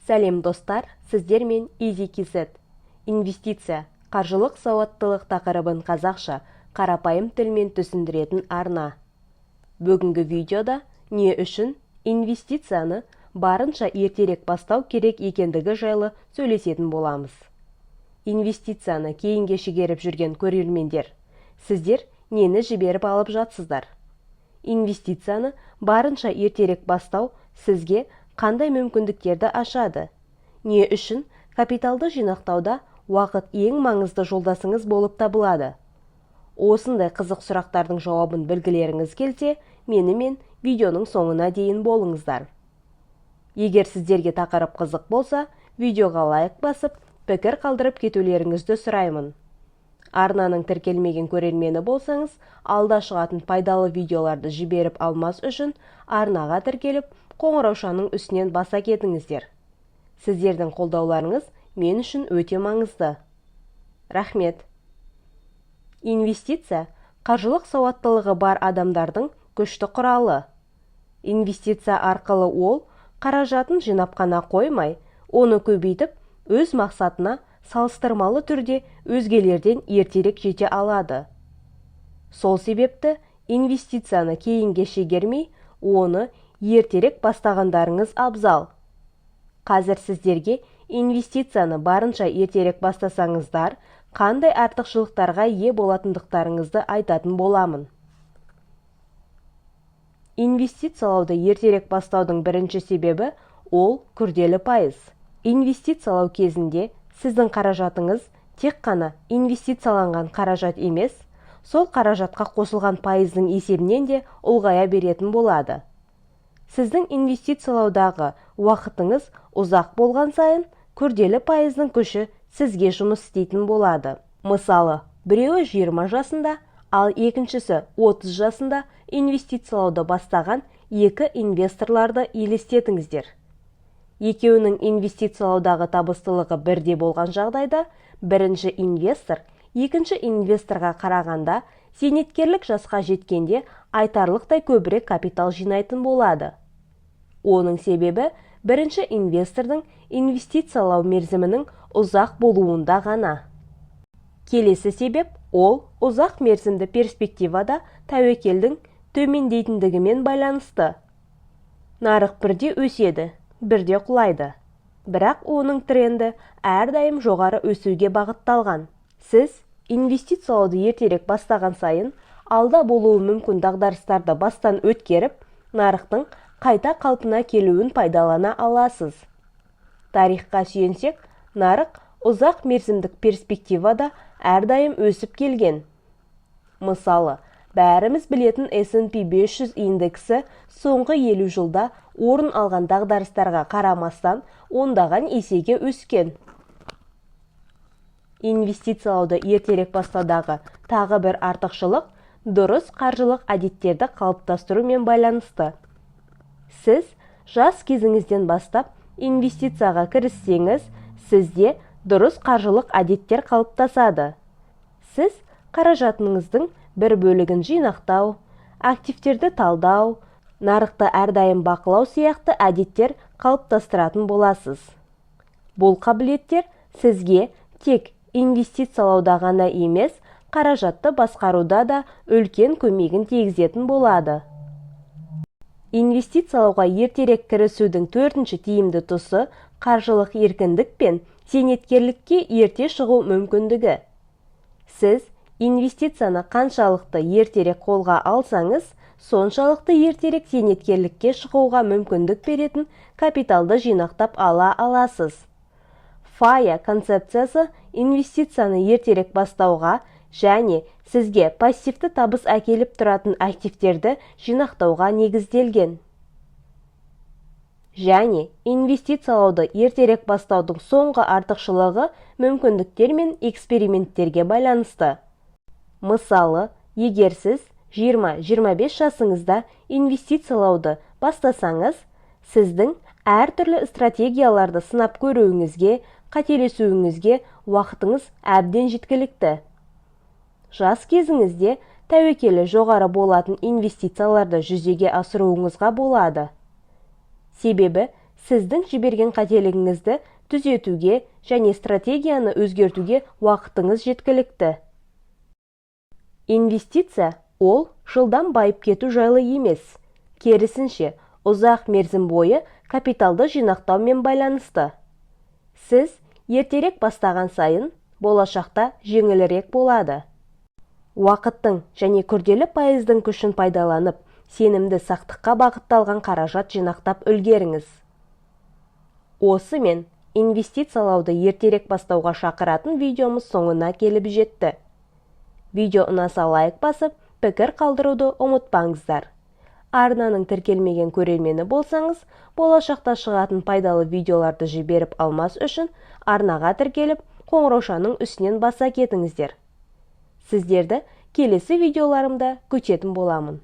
Сәлем достар, сіздермен EasyKZ. Инвестиция, қаржылық сауаттылық тақырыбын қазақша, қарапайым тілмен түсіндіретін арна. Бүгінгі видеода не үшін инвестицияны барынша ертерек бастау керек екендігі жайлы сөйлесетін боламыз. Инвестицияны кейінге шегеріп жүрген көрермендер, сіздер нені жіберіп алып жатсыздар? Инвестицияны барынша ертерек бастау сізге қандай мүмкіндіктерді ашады? Не үшін капиталды жинақтауда уақыт ең маңызды жолдасыңыз болып табылады? Осындай қызық сұрақтардың жауабын білгілеріңіз келсе, менімен видеоның соңына дейін болыңыздар. Егер сіздерге тақырып қызық болса, видеоға лайк басып, пікір қалдырып кетулеріңізді сұраймын. Арнаның тіркелмеген көрермені болсаңыз, алда шығатын пайдалы видеоларды жіберіп алмас үшін арнаға тіркеліп, қоңыраушаның үстінен баса кетіңіздер. Сіздердің қолдауларыңыз мен үшін өте маңызды. Рахмет. Инвестиция қаржылық сауаттылығы бар адамдардың күшті құралы. Инвестиция арқылы ол қаражатын жинап қана қоймай, оны көбейтіп, өз мақсатына салыстырмалы түрде өзгелерден ертерек жете алады. Сол себепті инвестицияны кейінге шегермей, оны ертерек бастағандарыңыз абзал. Қазір сіздерге инвестицияны барынша ертерек бастасаңыздар, қандай артықшылықтарға ие болатындықтарыңызды айтатын боламын. Инвестициялауды ертерек бастаудың бірінші себебі ол күрделі пайыз. Инвестициялау кезінде сіздің қаражатыңыз тек қана инвестицияланған қаражат емес, сол қаражатқа қосылған пайыздың есебінен де ұлғая беретін болады. Сіздің инвестициялаудағы уақытыңыз ұзақ болған сайын, күрделі пайыздың күші сізге жұмыс істейтін болады. Мысалы, біреуі 20 жасында, ал екіншісі 30 жасында инвестициялауды бастаған екі инвесторларды елестетіңіздер. Екеуінің инвестициялаудағы табыстылығы бірде болған жағдайда, бірінші инвестор екінші инвесторға қарағанда зейнеткерлік жасқа жеткенде айтарлықтай көбірек капитал жинайтын болады. Оның себебі бірінші инвестордың инвестициялау мерзімінің ұзақ болуында ғана. Келесі себеп ол ұзақ мерзімді перспективада тәуекелдің төмендейтіндігімен байланысты. Нарық бірде өседі, бірде құлайды. Бірақ оның тренді әрдайым жоғары өсуге бағытталған. Сіз инвестициялауды ертерек бастаған сайын, алда болуы мүмкін дағдарыстарды бастан өткеріп, нарықтың қайта қалпына келуін пайдалана аласыз. Тарихқа сүйенсек, нарық ұзақ мерзімдік перспективада әрдайым өсіп келген. Мысалы, бәріміз білетін S&P 500 индексі соңғы 50 жылда орын алған дағдарыстарға қарамастан ондаған есеге өскен. Инвестициялауды ертерек бастаудағы тағы бір артықшылық дұрыс қаржылық әдеттерді қалыптастырумен байланысты. Сіз жас кезіңізден бастап инвестицияға кіріссеңіз, сізде дұрыс қаржылық әдеттер қалыптасады. Сіз қаражатыңыздың бір бөлігін жинақтау, активтерді талдау, нарықты әрдайым бақылау сияқты әдеттер қалыптастыратын боласыз. Бұл қабілеттер сізге тек инвестициялауда ғана емес, қаражатты басқаруда да үлкен көмегін тигізетін болады. Инвестициялауға ертерек кірісудің төртінші тиімді тұсы қаржылық еркіндік пен зейнеткерлікке ерте шығу мүмкіндігі. Сіз инвестицияны қаншалықты ертерек қолға алсаңыз, соншалықты ертерек зейнеткерлікке шығуға мүмкіндік беретін капиталды жинақтап ала аласыз. FIRE концепциясы инвестицияны ертерек бастауға және сізге пассивті табыс әкеліп тұратын активтерді жинақтауға негізделген. Және инвестициялауды ертерек бастаудың соңғы артықшылығы мүмкіндіктер мен эксперименттерге байланысты. Мысалы, егер сіз 20-25 жасыңызда инвестициялауды бастасаңыз, сіздің әртүрлі стратегияларды сынап көруіңізге, қателесуіңізге уақытыңыз әбден жеткілікті. Жас кезіңізде тәуекелі жоғары болатын инвестицияларды жүзеге асыруыңызға болады. Себебі сіздің жіберген қателігіңізді түзетуге және стратегияны өзгертуге уақытыңыз жеткілікті. Инвестиция ол жылдам байып кету жайлы емес. Керісінше, ұзақ мерзім бойы капиталды жинақтаумен байланысты. Сіз ертерек бастаған сайын, болашақта жеңілірек болады. Уақыттың және күрделі пайыздың күшін пайдаланып, сенімді сақтыққа бағытталған қаражат жинақтап үлгеріңіз. Осымен инвестициялауды ертерек бастауға шақыратын видеомыз соңына келіп жетті. Видео ұнаса лайк басып, пікір қалдыруды ұмытпаңыздар. Арнаның тіркелмеген көрермені болсаңыз, болашақта шығатын пайдалы видеоларды жіберіп алмас үшін арнаға тіркеліп, қоңыраушаның үстінен баса кетіңіздер. Сіздерді келесі видеоларымда күтетін боламын.